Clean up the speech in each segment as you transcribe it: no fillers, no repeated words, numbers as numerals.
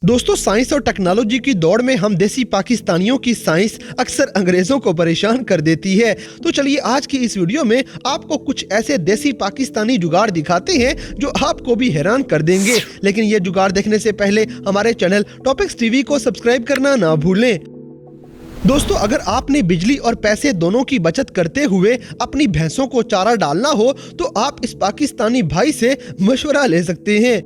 दोस्तों, साइंस और टेक्नोलॉजी की दौड़ में हम देसी पाकिस्तानियों की साइंस अक्सर अंग्रेजों को परेशान कर देती है। तो चलिए आज की इस वीडियो में आपको कुछ ऐसे देसी पाकिस्तानी जुगाड़ दिखाते हैं जो आपको भी हैरान कर देंगे। लेकिन ये जुगाड़ देखने से पहले हमारे चैनल टॉपिक्स टीवी को सब्सक्राइब करना ना भूलें। दोस्तों, अगर आपने बिजली और पैसे दोनों की बचत करते हुए अपनी भैंसों को चारा डालना हो तो आप इस पाकिस्तानी भाई से मशवरा ले सकते हैं।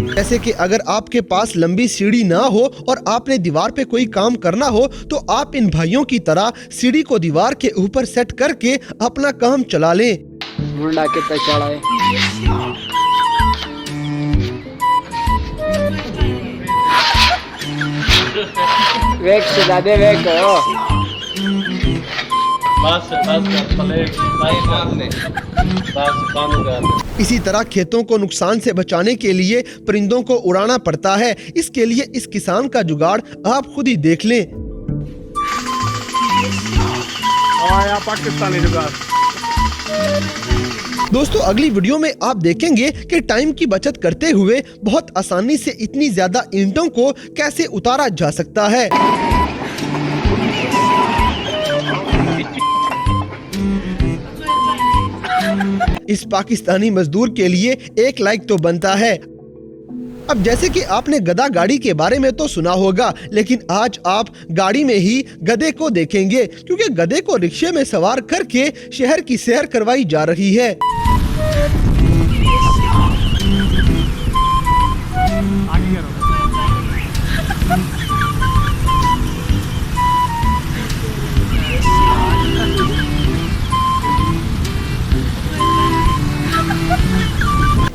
जैसे कि अगर आपके पास लंबी सीढ़ी ना हो और आपने दीवार पे कोई काम करना हो तो आप इन भाइयों की तरह सीढ़ी को दीवार के ऊपर सेट करके अपना काम चला लें। मुंडा कितना चढ़ा है। वेक से ज्यादा वेक हो। इसी तरह खेतों को नुकसान से बचाने के लिए परिंदों को उड़ाना पड़ता है। इसके लिए इस किसान का जुगाड़ आप खुद ही देख लें। पाकिस्तानी जुगाड़। दोस्तों, अगली वीडियो में आप देखेंगे कि टाइम की बचत करते हुए बहुत आसानी से इतनी ज्यादा ईंटों को कैसे उतारा जा सकता है। इस पाकिस्तानी मजदूर के लिए एक लाइक तो बनता है। अब जैसे कि आपने गधा गाड़ी के बारे में तो सुना होगा, लेकिन आज आप गाड़ी में ही गधे को देखेंगे, क्योंकि गधे को रिक्शे में सवार करके शहर की सैर करवाई जा रही है।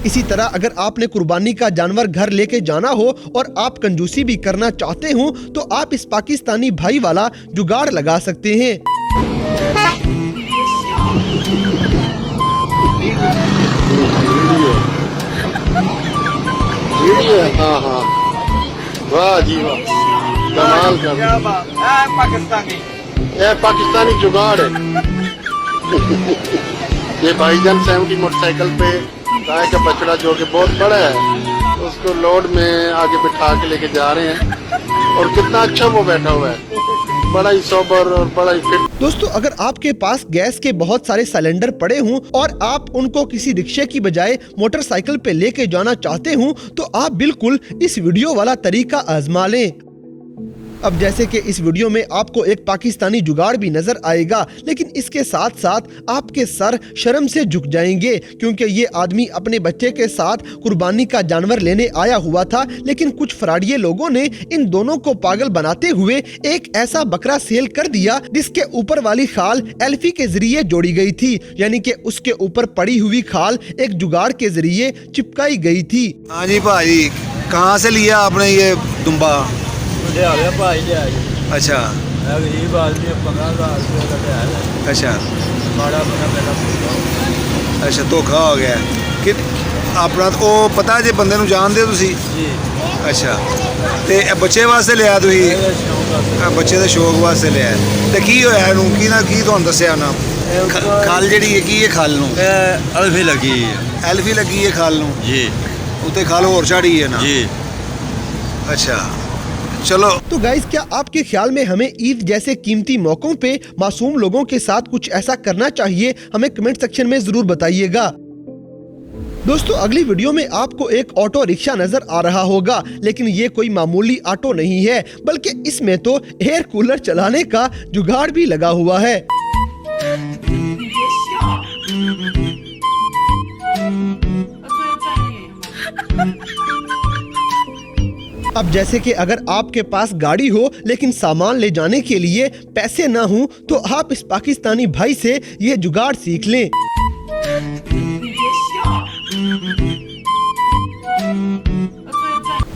इसी तरह अगर आपने कुर्बानी का जानवर घर लेके जाना हो और आप कंजूसी भी करना चाहते हो तो आप इस पाकिस्तानी भाई वाला जुगाड़ लगा सकते हैं। हाँ, वाह जी वाह, कमाल का ये पाकिस्तानी जुगाड़ है। ये भाईजान 70 मोटरसाइकिल पे गाय का बछड़ा जो कि बहुत बड़ा है उसको लोड में आगे बिठा के लेके जा रहे हैं और कितना अच्छा वो बैठा हुआ है, बड़ा ही सोबर और बड़ा ही फिट। दोस्तों, अगर आपके पास गैस के बहुत सारे सिलेंडर पड़े हों और आप उनको किसी रिक्शे की बजाय मोटरसाइकिल पे लेके जाना चाहते हो तो आप बिल्कुल इस वीडियो वाला तरीका आजमा लें। अब जैसे कि इस वीडियो में आपको एक पाकिस्तानी जुगाड़ भी नजर आएगा, लेकिन इसके साथ साथ आपके सर शर्म से झुक जाएंगे, क्योंकि ये आदमी अपने बच्चे के साथ कुर्बानी का जानवर लेने आया हुआ था। लेकिन कुछ फराडिये लोगों ने इन दोनों को पागल बनाते हुए एक ऐसा बकरा सेल कर दिया जिसके ऊपर वाली खाल एल्फी के जरिए जोड़ी गई थी, यानी कि उसके ऊपर पड़ी हुई खाल एक जुगाड़ के जरिए चिपकाई गई थी। हाँ जी भाई, कहाँ से लिया आपने ये दुम्बा? अच्छा अच्छा अच्छा, धोखा हो गया कि अपना तो पता जे बंदे नूं जानदे हो तुसी? अच्छा, ते बच्चे वास्ते लिया तुसी? बच्चे दे शौक वास्ते लिया ते की होया इहनूं? की ना की तुहानूं दस्सिया ना खल जेहड़ी है की खल नूं? एल्फी लगी है। एल्फी लगी है खल नूं जी, उत्ते खल होर झाड़ी है ना जी। अच्छा चलो। तो गाइस, क्या आपके ख्याल में हमें ईद जैसे कीमती मौकों पे मासूम लोगों के साथ कुछ ऐसा करना चाहिए? हमें कमेंट सेक्शन में जरूर बताइएगा। दोस्तों, अगली वीडियो में आपको एक ऑटो रिक्शा नजर आ रहा होगा, लेकिन ये कोई मामूली ऑटो नहीं है, बल्कि इसमें तो एयर कूलर चलाने का जुगाड़ भी लगा हुआ है। अब जैसे कि अगर आपके पास गाड़ी हो लेकिन सामान ले जाने के लिए पैसे ना हो तो आप इस पाकिस्तानी भाई से ये जुगाड़ सीख लें।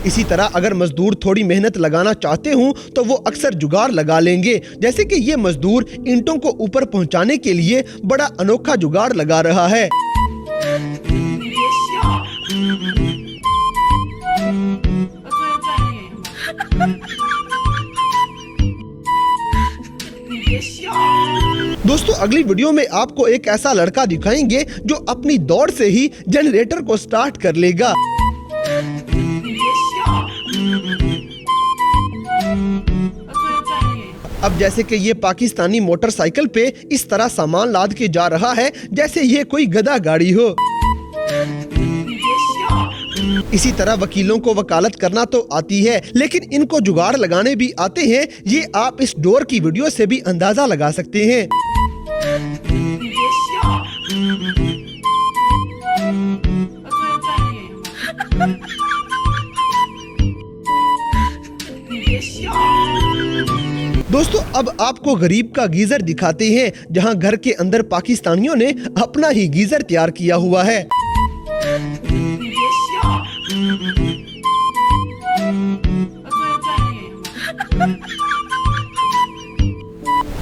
इसी तरह अगर मजदूर थोड़ी मेहनत लगाना चाहते हो तो वो अक्सर जुगाड़ लगा लेंगे। जैसे कि ये मजदूर ईंटों को ऊपर पहुंचाने के लिए बड़ा अनोखा जुगाड़ लगा रहा है। दोस्तों अगली वीडियो में आपको एक ऐसा लड़का दिखाएंगे जो अपनी दौड़ से ही जनरेटर को स्टार्ट कर लेगा। अब जैसे कि ये पाकिस्तानी मोटरसाइकिल पे इस तरह सामान लाद के जा रहा है जैसे ये कोई गधा गाड़ी हो। इसी तरह वकीलों को वकालत करना तो आती है, लेकिन इनको जुगाड़ लगाने भी आते हैं। ये आप इस डोर की वीडियो से भी अंदाजा लगा सकते हैं। दोस्तों अब आपको गरीब का गीजर दिखाते हैं, जहां घर के अंदर पाकिस्तानियों ने अपना ही गीजर तैयार किया हुआ है।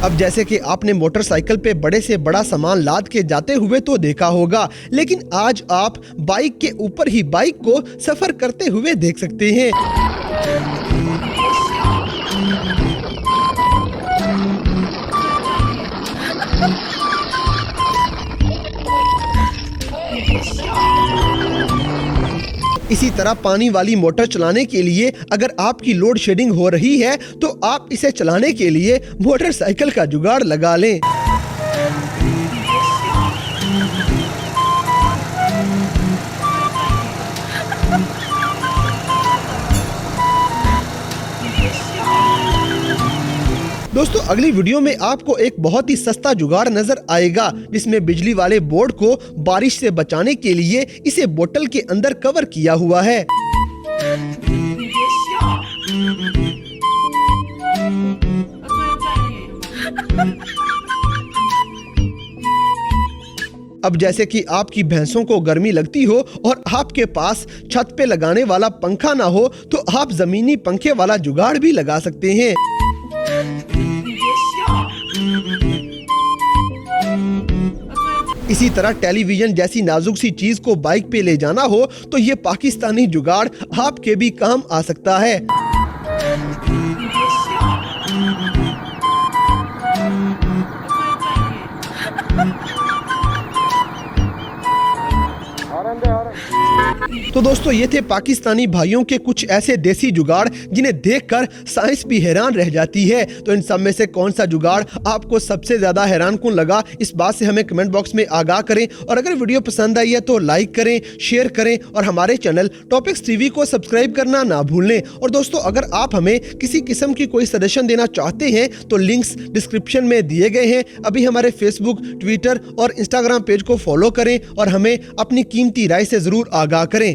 अब जैसे कि आपने मोटरसाइकिल पे बड़े से बड़ा सामान लाद के जाते हुए तो देखा होगा, लेकिन आज आप बाइक के ऊपर ही बाइक को सफर करते हुए देख सकते हैं। इसी तरह पानी वाली मोटर चलाने के लिए अगर आपकी लोड शेडिंग हो रही है तो आप इसे चलाने के लिए मोटरसाइकिल का जुगाड़ लगा लें। दोस्तों अगली वीडियो में आपको एक बहुत ही सस्ता जुगाड़ नजर आएगा, जिसमें बिजली वाले बोर्ड को बारिश से बचाने के लिए इसे बोतल के अंदर कवर किया हुआ है। अब जैसे कि आपकी भैंसों को गर्मी लगती हो और आपके पास छत पे लगाने वाला पंखा ना हो तो आप जमीनी पंखे वाला जुगाड़ भी लगा सकते हैं। इसी तरह टेलीविजन जैसी नाजुक सी चीज को बाइक पे ले जाना हो तो ये पाकिस्तानी जुगाड़ आपके भी काम आ सकता है। तो दोस्तों ये थे पाकिस्तानी भाइयों के कुछ ऐसे देसी जुगाड़ जिन्हें देखकर साइंस भी हैरान रह जाती है। तो इन सब में से कौन सा जुगाड़ आपको सबसे ज्यादा हैरानकुन लगा, इस बात से हमें कमेंट बॉक्स में आगाह करें। और अगर वीडियो पसंद आई है तो लाइक करें, शेयर करें और हमारे चैनल टॉपिक्स टीवी को सब्सक्राइब करना ना भूलें। और दोस्तों अगर आप हमें किसी किस्म की कोई सजेशन देना चाहते हैं तो लिंक्स डिस्क्रिप्शन में दिए गए हैं। अभी हमारे फेसबुक, ट्विटर और इंस्टाग्राम पेज को फॉलो करें और हमें अपनी कीमती राय से जरूर आगाह करें।